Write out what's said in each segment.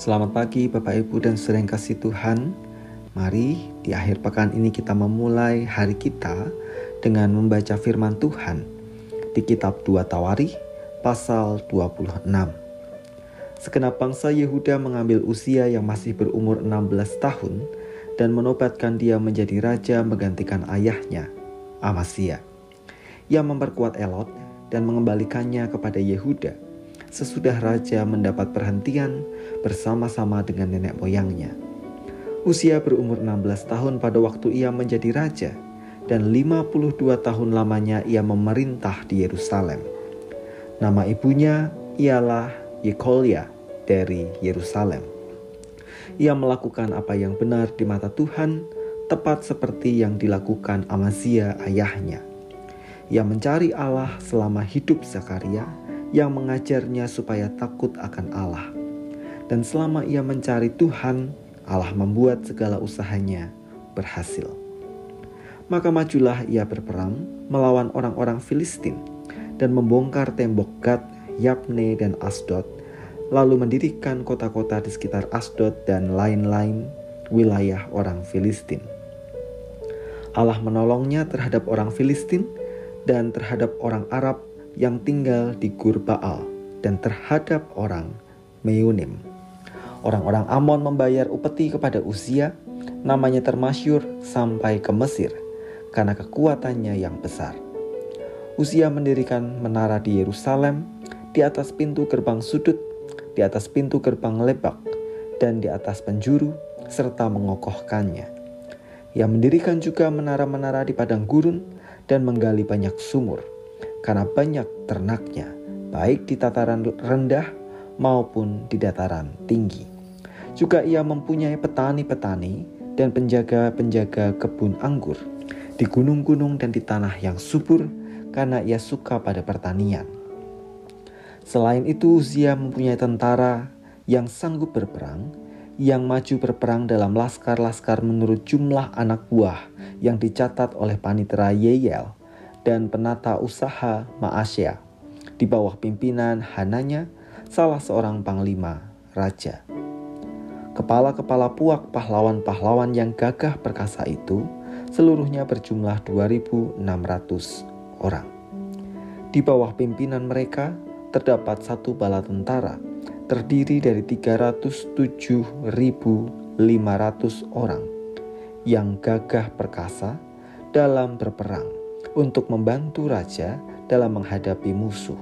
Selamat pagi Bapak Ibu dan saudara yang kasih Tuhan. Mari di akhir pekan ini kita memulai hari kita dengan membaca firman Tuhan di kitab 2 Tawarikh pasal 26. Segenap bangsa Yehuda mengambil Uzia yang masih berumur 16 tahun dan menobatkan dia menjadi raja menggantikan ayahnya, Amasya. Ia memperkuat Elot dan mengembalikannya kepada Yehuda sesudah raja mendapat perhentian bersama-sama dengan nenek moyangnya. Uzia berumur 16 tahun pada waktu ia menjadi raja, dan 52 tahun lamanya ia memerintah di Yerusalem. Nama ibunya ialah Yekolya dari Yerusalem. Ia melakukan apa yang benar di mata Tuhan, tepat seperti yang dilakukan Amasya ayahnya. Ia mencari Allah selama hidup Zakaria, yang mengajarnya supaya takut akan Allah. Dan selama ia mencari Tuhan, Allah membuat segala usahanya berhasil. Maka majulah ia berperang melawan orang-orang Filistin dan membongkar tembok Gad, Yabne, dan Asdod, lalu mendirikan kota-kota di sekitar Asdod dan lain-lain wilayah orang Filistin. Allah menolongnya terhadap orang Filistin dan terhadap orang Arab yang tinggal di Gur Baal dan terhadap orang Meunim. Orang-orang Amon membayar upeti kepada Uzia, namanya termasyur sampai ke Mesir karena kekuatannya yang besar. Uzia mendirikan menara di Yerusalem, di atas pintu gerbang sudut, di atas pintu gerbang lebak, dan di atas penjuru, serta mengokohkannya. Ia mendirikan juga menara-menara di padang gurun dan menggali banyak sumur, karena banyak ternaknya, baik di tataran rendah maupun di dataran tinggi. Juga ia mempunyai petani-petani dan penjaga-penjaga kebun anggur di gunung-gunung dan di tanah yang subur, karena ia suka pada pertanian. Selain itu, Uzia mempunyai tentara yang sanggup berperang, yang maju berperang dalam laskar-laskar menurut jumlah anak buah yang dicatat oleh panitera Yeyel dan penata usaha Maasya, di bawah pimpinan Hananya, salah seorang panglima raja. Kepala-kepala puak pahlawan-pahlawan yang gagah perkasa itu seluruhnya berjumlah 2.600 orang. Di bawah pimpinan mereka terdapat satu bala tentara terdiri dari 307.500 orang yang gagah perkasa dalam berperang untuk membantu raja dalam menghadapi musuh.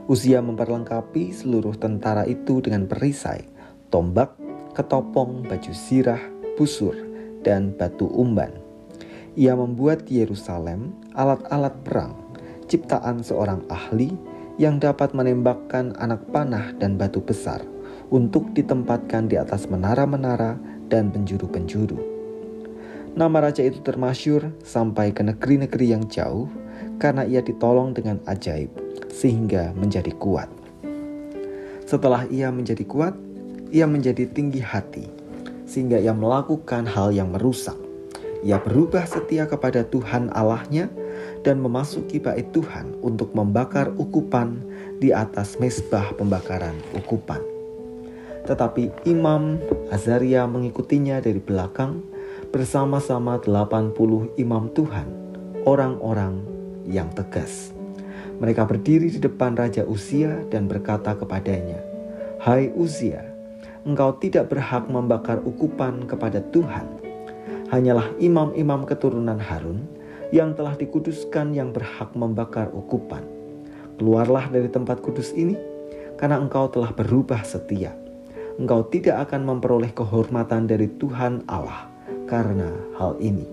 Uzia memperlengkapi seluruh tentara itu dengan perisai, tombak, ketopong, baju zirah, busur, dan batu umban. Ia membuat di Yerusalem alat-alat perang, ciptaan seorang ahli yang dapat menembakkan anak panah dan batu besar untuk ditempatkan di atas menara-menara dan penjuru-penjuru. Nama raja itu termasyur sampai ke negeri-negeri yang jauh karena ia ditolong dengan ajaib sehingga menjadi kuat. Setelah ia menjadi kuat, ia menjadi tinggi hati sehingga ia melakukan hal yang merusak. Ia berubah setia kepada Tuhan Allahnya dan memasuki bait Tuhan untuk membakar ukupan di atas mezbah pembakaran ukupan. Tetapi Imam Azaria mengikutinya dari belakang bersama-sama 80 imam Tuhan, orang-orang yang tegas. Mereka berdiri di depan Raja Uzia dan berkata kepadanya, "Hai Uzia, engkau tidak berhak membakar ukupan kepada Tuhan. Hanyalah imam-imam keturunan Harun yang telah dikuduskan yang berhak membakar ukupan. Keluarlah dari tempat kudus ini, karena engkau telah berubah setia. Engkau tidak akan memperoleh kehormatan dari Tuhan Allah karena hal ini."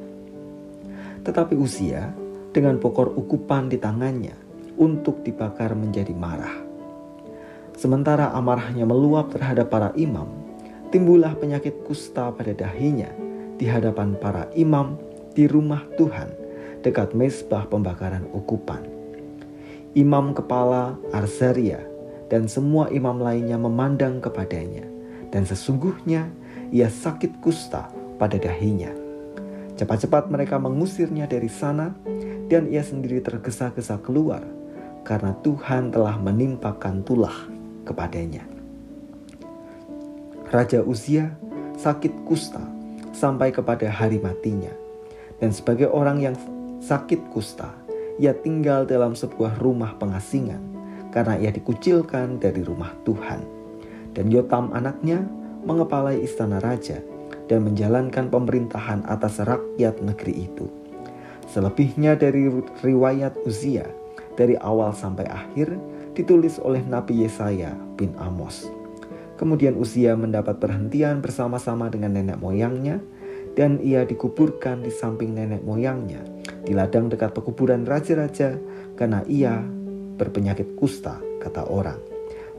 Tetapi Uzia dengan pokor ukupan di tangannya untuk dibakar menjadi marah. Sementara amarahnya meluap terhadap para imam, timbullah penyakit kusta pada dahinya di hadapan para imam di rumah Tuhan dekat mezbah pembakaran ukupan. Imam kepala Azaria dan semua imam lainnya memandang kepadanya, dan sesungguhnya ia sakit kusta pada dahinya. Cepat-cepat mereka mengusirnya dari sana, dan ia sendiri tergesa-gesa keluar karena Tuhan telah menimpakan tulah kepadanya. Raja Uzia sakit kusta sampai kepada hari matinya. Dan sebagai orang yang sakit kusta, ia tinggal dalam sebuah rumah pengasingan karena ia dikucilkan dari rumah Tuhan. Dan Yotam anaknya mengepalai istana raja dan menjalankan pemerintahan atas rakyat negeri itu. Selebihnya dari riwayat Uzia dari awal sampai akhir ditulis oleh Nabi Yesaya bin Amos. Kemudian Uzia mendapat perhentian bersama-sama dengan nenek moyangnya, dan ia dikuburkan di samping nenek moyangnya di ladang dekat pekuburan raja-raja karena ia berpenyakit kusta, kata orang.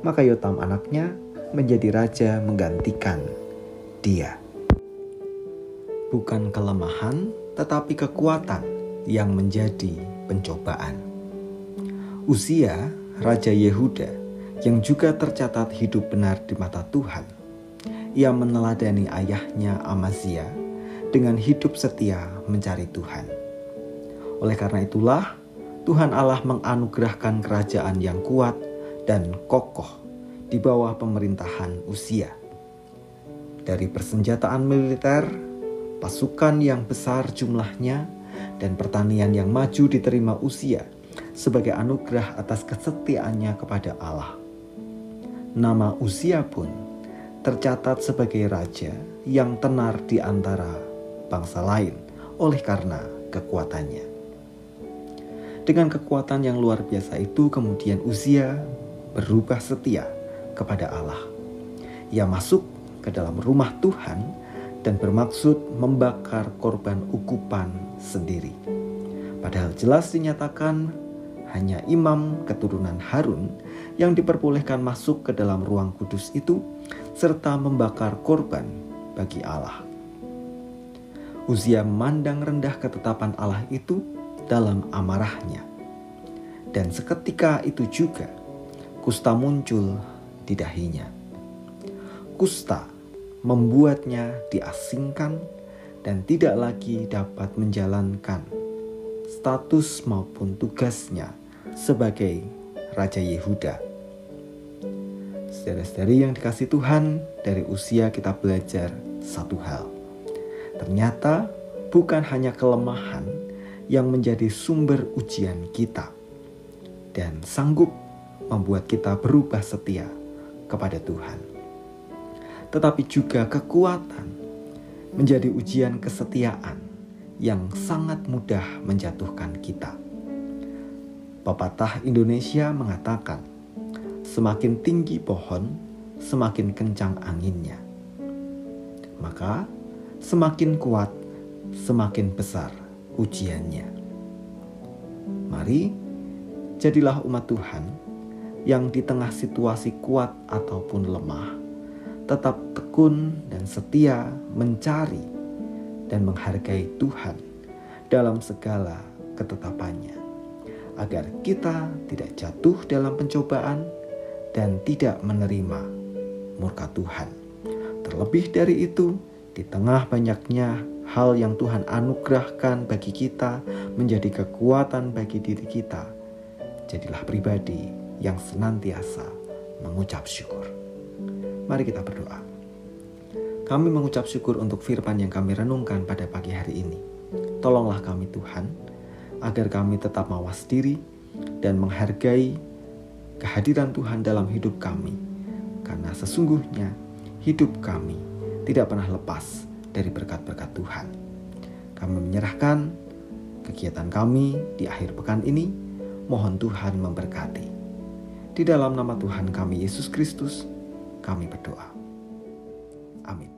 Maka Yotam anaknya menjadi raja menggantikan dia. Bukan kelemahan, tetapi kekuatan yang menjadi pencobaan. Uzia, Raja Yehuda, yang juga tercatat hidup benar di mata Tuhan. Ia meneladani ayahnya Amazia dengan hidup setia mencari Tuhan. Oleh karena itulah, Tuhan Allah menganugerahkan kerajaan yang kuat dan kokoh di bawah pemerintahan Uzia. Dari persenjataan militer, pasukan yang besar jumlahnya, dan pertanian yang maju diterima Uzia sebagai anugerah atas kesetiaannya kepada Allah. Nama Uzia pun tercatat sebagai raja yang tenar di antara bangsa lain oleh karena kekuatannya. Dengan kekuatan yang luar biasa itu, kemudian Uzia berubah setia kepada Allah. Ia masuk ke dalam rumah Tuhan dan bermaksud membakar korban ukupan sendiri. Padahal jelas dinyatakan hanya imam keturunan Harun yang diperbolehkan masuk ke dalam ruang kudus itu serta membakar korban bagi Allah. Uzia memandang rendah ketetapan Allah itu dalam amarahnya. Dan seketika itu juga kusta muncul di dahinya. Kusta membuatnya diasingkan dan tidak lagi dapat menjalankan status maupun tugasnya sebagai Raja Yehuda. Saudara-saudari yang dikasihi Tuhan, dari Uzia kita belajar satu hal. Ternyata bukan hanya kelemahan yang menjadi sumber ujian kita dan sanggup membuat kita berubah setia kepada Tuhan, tetapi juga kekuatan menjadi ujian kesetiaan yang sangat mudah menjatuhkan kita. Pepatah Indonesia mengatakan, semakin tinggi pohon, semakin kencang anginnya. Maka semakin kuat, semakin besar ujiannya. Mari, jadilah umat Tuhan yang di tengah situasi kuat ataupun lemah, tetap tekun dan setia mencari dan menghargai Tuhan dalam segala ketetapannya, agar kita tidak jatuh dalam pencobaan dan tidak menerima murka Tuhan. Terlebih dari itu, di tengah banyaknya hal yang Tuhan anugerahkan bagi kita menjadi kekuatan bagi diri kita, jadilah pribadi yang senantiasa mengucap syukur. Mari kita berdoa. Kami mengucap syukur untuk firman yang kami renungkan pada pagi hari ini. Tolonglah kami Tuhan, agar kami tetap mawas diri dan menghargai kehadiran Tuhan dalam hidup kami. Karena sesungguhnya hidup kami tidak pernah lepas dari berkat-berkat Tuhan. Kami menyerahkan kegiatan kami di akhir pekan ini. Mohon Tuhan memberkati. Di dalam nama Tuhan kami Yesus Kristus, kami berdoa. Amin.